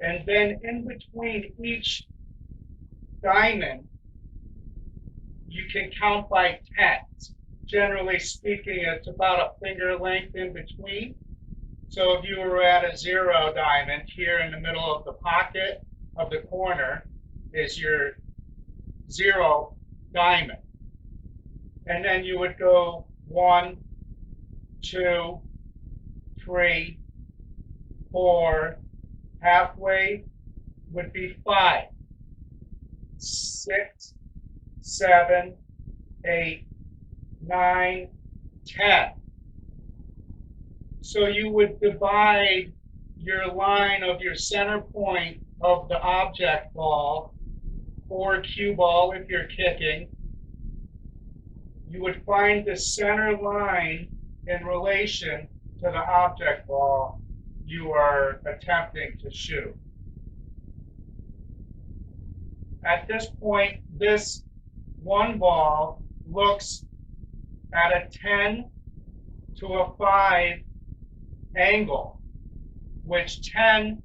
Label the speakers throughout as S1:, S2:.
S1: And then in between each diamond, you can count by tens. Generally speaking, it's about a finger length in between. So if you were at a 0 diamond, here in the middle of the pocket of the corner is your 0 diamond. And then you would go 1, 2, 3, 4, halfway would be 5, 6, 7, 8, 9, 10. So you would divide your line of your center point of the object ball, or cue ball if you're kicking. You would find the center line in relation to the object ball you are attempting to shoot. At this point, this one ball looks at a 10 to a 5 angle, which 10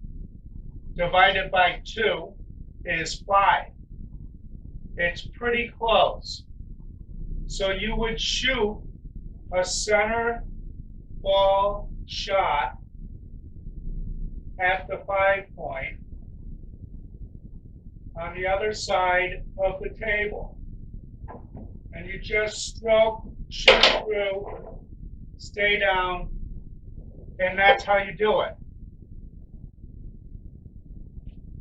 S1: divided by 2 is 5. It's pretty close. So you would shoot a center ball shot at the 5 point on the other side of the table. And you just stroke, shoot through, stay down, and that's how you do it.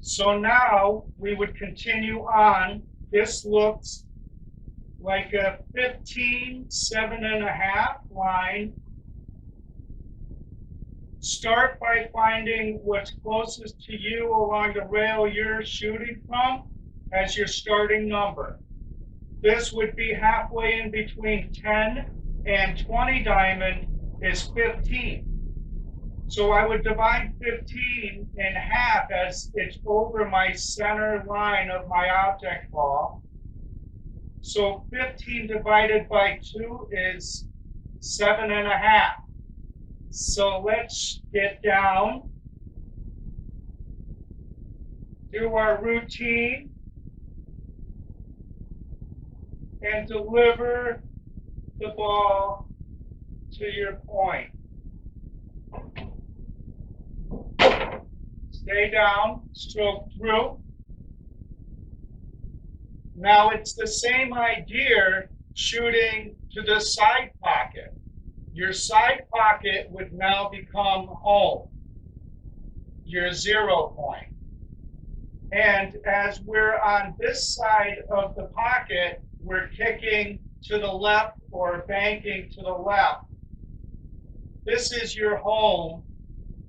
S1: So now we would continue on. This looks like a 15, 7.5 line. Start by finding what's closest to you along the rail you're shooting from as your starting number. This would be halfway in between 10 and 20 diamond is 15. So I would divide 15 in half as it's over my center line of my object ball. So 15 divided by 2 is 7.5. So let's get down, do our routine, and deliver the ball to your point. Stay down, stroke through. Now it's the same idea shooting to the side pocket. Your side pocket would now become home, your 0 point. And as we're on this side of the pocket, we're kicking to the left or banking to the left. This is your home.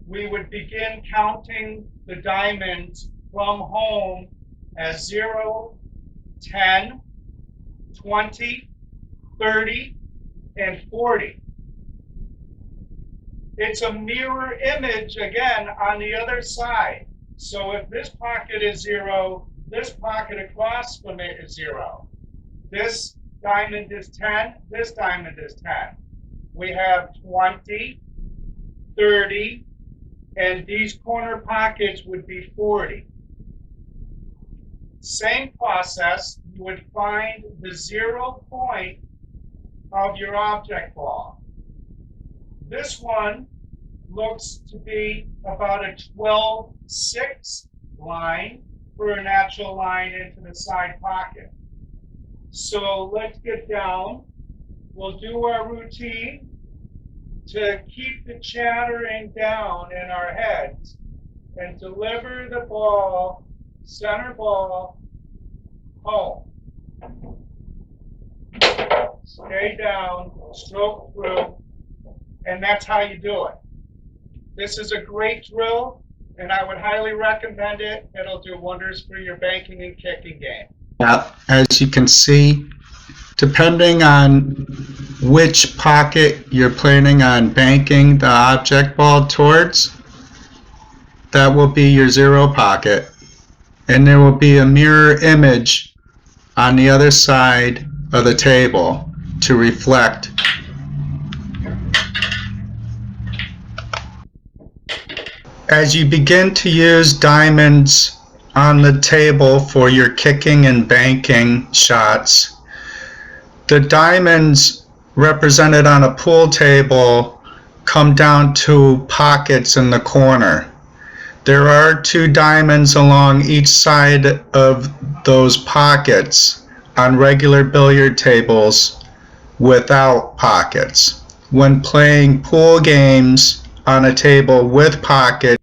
S1: We would begin counting the diamonds from home as 0, 10, 20, 30, and 40. It's a mirror image again on the other side. So if this pocket is 0, this pocket across from it is 0. This diamond is 10, this diamond is 10. We have 20, 30, and these corner pockets would be 40. Same process, you would find the 0 point of your object ball. This one looks to be about a 12-6 line for a natural line into the side pocket. So let's get down. We'll do our routine to keep the chattering down in our heads and deliver the ball, center ball, home. Stay down, stroke through, and that's how you do it. This is a great drill, and I would highly recommend it. It'll do wonders for your banking and kicking game.
S2: As you can see, depending on which pocket you're planning on banking the object ball towards, that will be your 0 pocket. And there will be a mirror image on the other side of the table to reflect As you begin to use diamonds on the table for your kicking and banking shots, the diamonds represented on a pool table come down to pockets in the corner. There are 2 diamonds along each side of those pockets on regular billiard tables without pockets. When playing pool games on a table with pockets,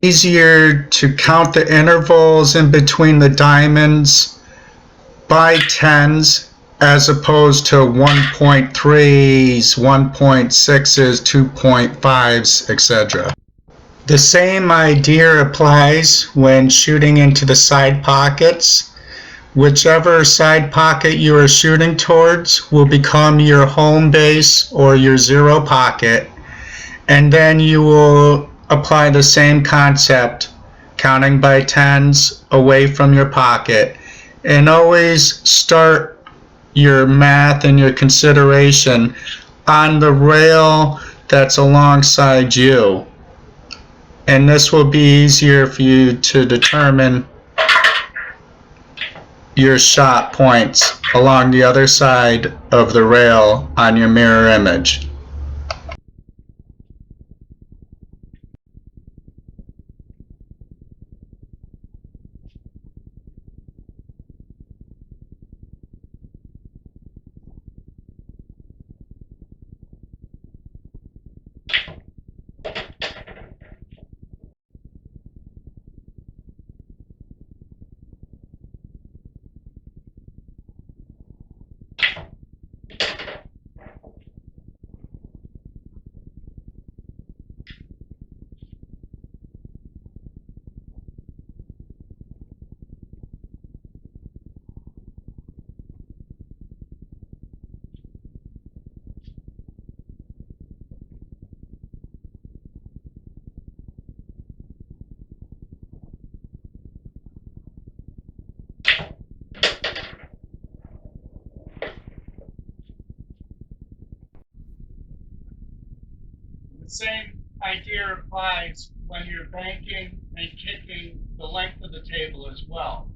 S2: it's easier to count the intervals in between the diamonds by tens as opposed to 1.3s, 1.6s, 2.5s, etc. The same idea applies when shooting into the side pockets. Whichever side pocket you are shooting towards will become your home base or your zero pocket, and then you will apply the same concept, counting by tens away from your pocket, and always start your math and your consideration on the rail that's alongside you. And this will be easier for you to determine your shot points along the other side of the rail on your mirror image.
S1: The same idea applies when you're banking and kicking the length of the table as well.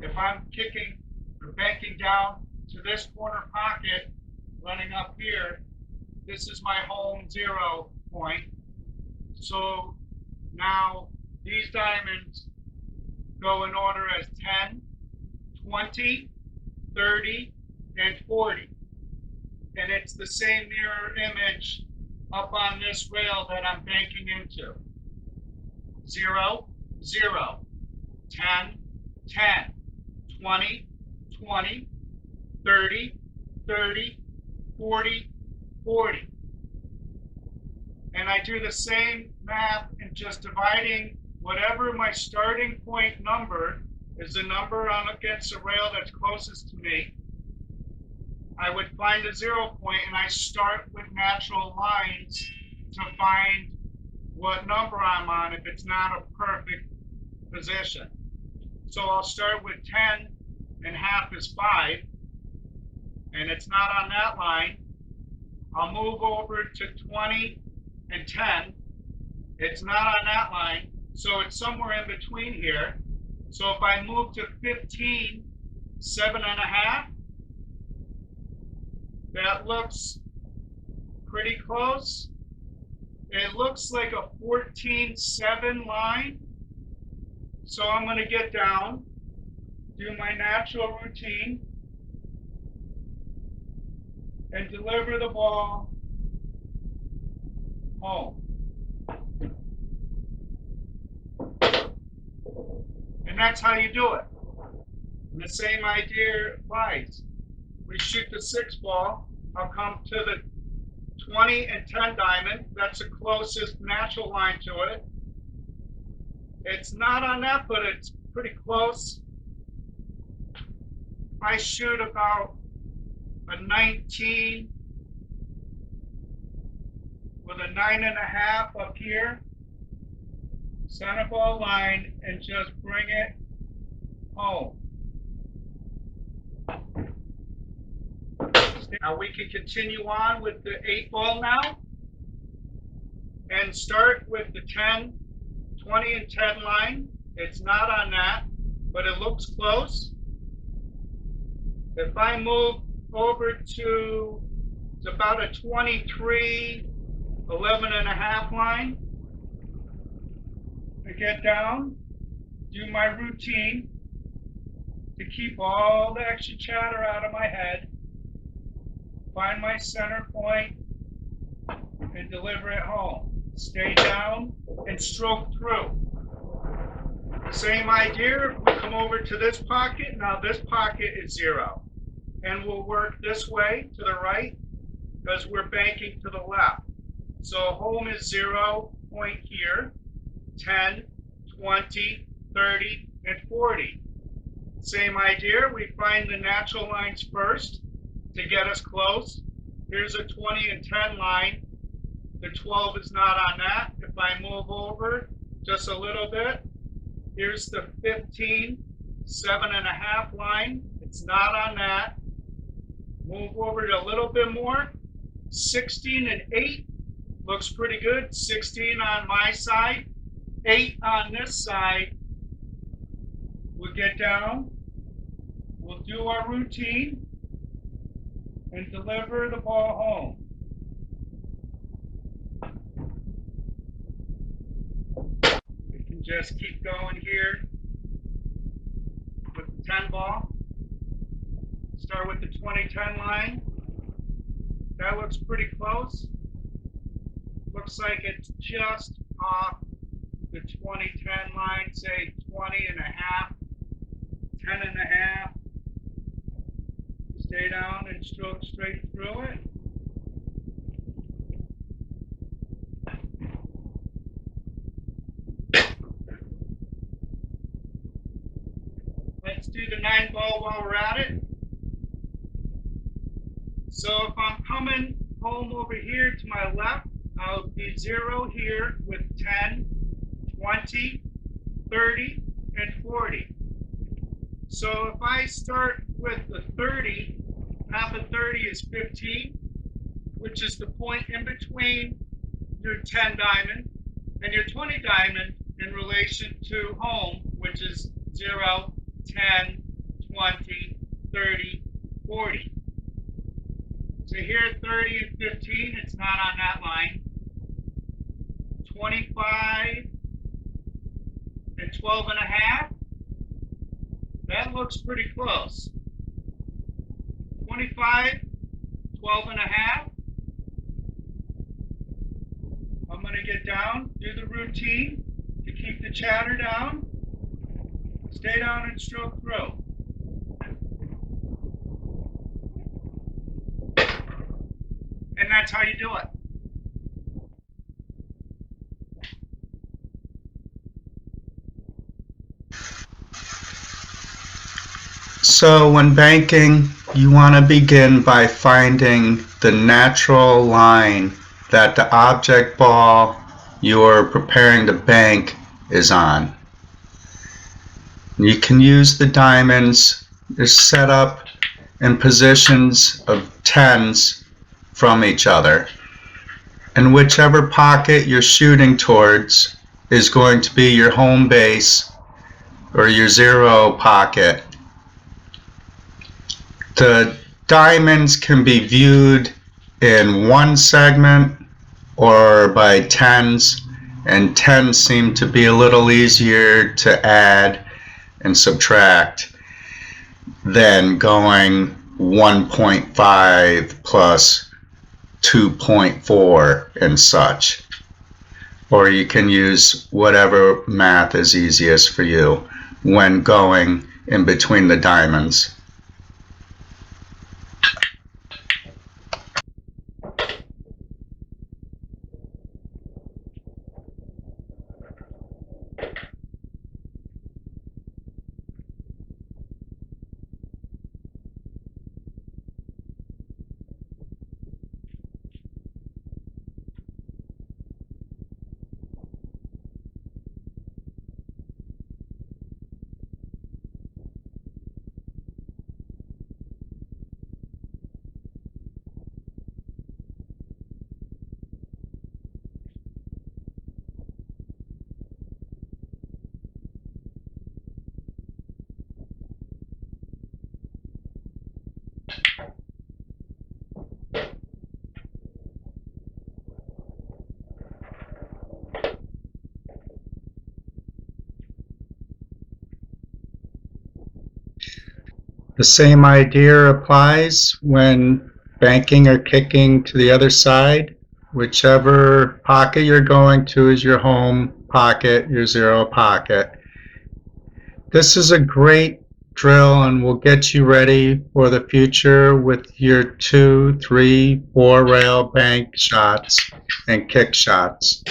S1: If I'm kicking or banking down to this corner pocket, running up here, this is my home 0 point. So now these diamonds go in order as 10, 20, 30, and 40. And it's the same mirror image up on this rail that I'm banking into. 0, 0, 10, 10, 20, 20, 30, 30, 40, 40. And I do the same math in just dividing whatever my starting point number is, the number on against the rail that's closest to me. I would find a 0 point, and I start with natural lines to find what number I'm on if it's not a perfect position. So I'll start with 10 and half is 5, and it's not on that line. I'll move over to 20 and 10. It's not on that line, so it's somewhere in between here. So if I move to 15, 7.5, that looks pretty close. It looks like a 14-7 line. So I'm going to get down, do my natural routine, and deliver the ball home. And that's how you do it. And the same idea applies. We shoot the 6 ball. I'll come to the 20 and 10 diamond. That's the closest natural line to it. It's not on that, but it's pretty close. I shoot about a 19 with a 9.5 up here. Center ball line and just bring it home. Now we can continue on with the 8 ball now and start with the 10, 20, and 10 line. It's not on that, but it looks close. If I move over to it's about a 23, 11 and a half line, I get down, do my routine to keep all the extra chatter out of my head, find my center point, and deliver it home. Stay down and stroke through. Same idea, we come over to this pocket. Now this pocket is 0. And we'll work this way to the right because we're banking to the left. So home is 0 point here, 10, 20, 30, and 40. Same idea, we find the natural lines first to get us close. Here's a 20 and 10 line. The 12 is not on that. If I move over just a little bit, here's the 15, 7 and a half line. It's not on that. Move over to a little bit more. 16 and 8 looks pretty good. 16 on my side, 8 on this side. We'll get down. We'll do our routine and deliver the ball home. We can just keep going here with the 10 ball. Start with the 20-10 line. That looks pretty close. Looks like it's just off the 20-10 line, say 20 and a half, 10 and a half. Stay down and stroke straight through it. Let's do the 9 ball while we're at it. So if I'm coming home over here to my left, I'll be 0 here with 10, 20, 30, and 40. So if I start with the 30, half of 30 is 15, which is the point in between your 10 diamond and your 20 diamond in relation to home, which is 0, 10, 20, 30, 40. So here 30 and 15, it's not on that line. 25 and 12 and a half, that looks pretty close. 25, 12 and a half. I'm going to get down, do the routine to keep the chatter down. Stay down and stroke through. And that's how you do it.
S2: So when banking, you want to begin by finding the natural line that the object ball you're preparing to bank is on. You can use the diamonds. They're set up in positions of 10s from each other. And whichever pocket you're shooting towards is going to be your home base or your 0 pocket. The diamonds can be viewed in one segment or by 10s, and 10s seem to be a little easier to add and subtract than going 1.5 plus 2.4 and such. Or you can use whatever math is easiest for you when going in between the diamonds. The same idea applies when banking or kicking to the other side. Whichever pocket you're going to is your home pocket, your zero pocket. This is a great drill and will get you ready for the future with your 2, 3, 4 rail bank shots and kick shots.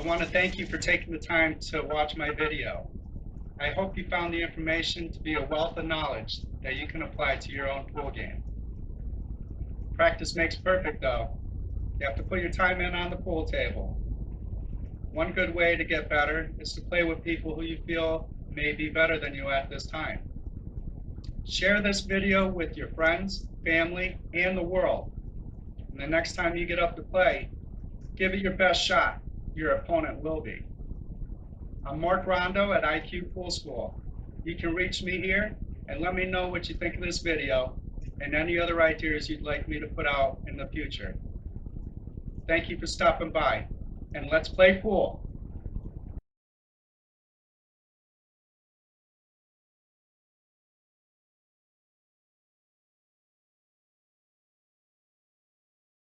S1: I want to thank you for taking the time to watch my video. I hope you found the information to be a wealth of knowledge that you can apply to your own pool game. Practice makes perfect though. You have to put your time in on the pool table. One good way to get better is to play with people who you feel may be better than you at this time. Share this video with your friends, family, and the world. And the next time you get up to play, give it your best shot. Your opponent will be. I'm Mark Rondo at IQ Pool School. You can reach me here and let me know what you think of this video and any other ideas you'd like me to put out in the future. Thank you for stopping by, and let's play pool.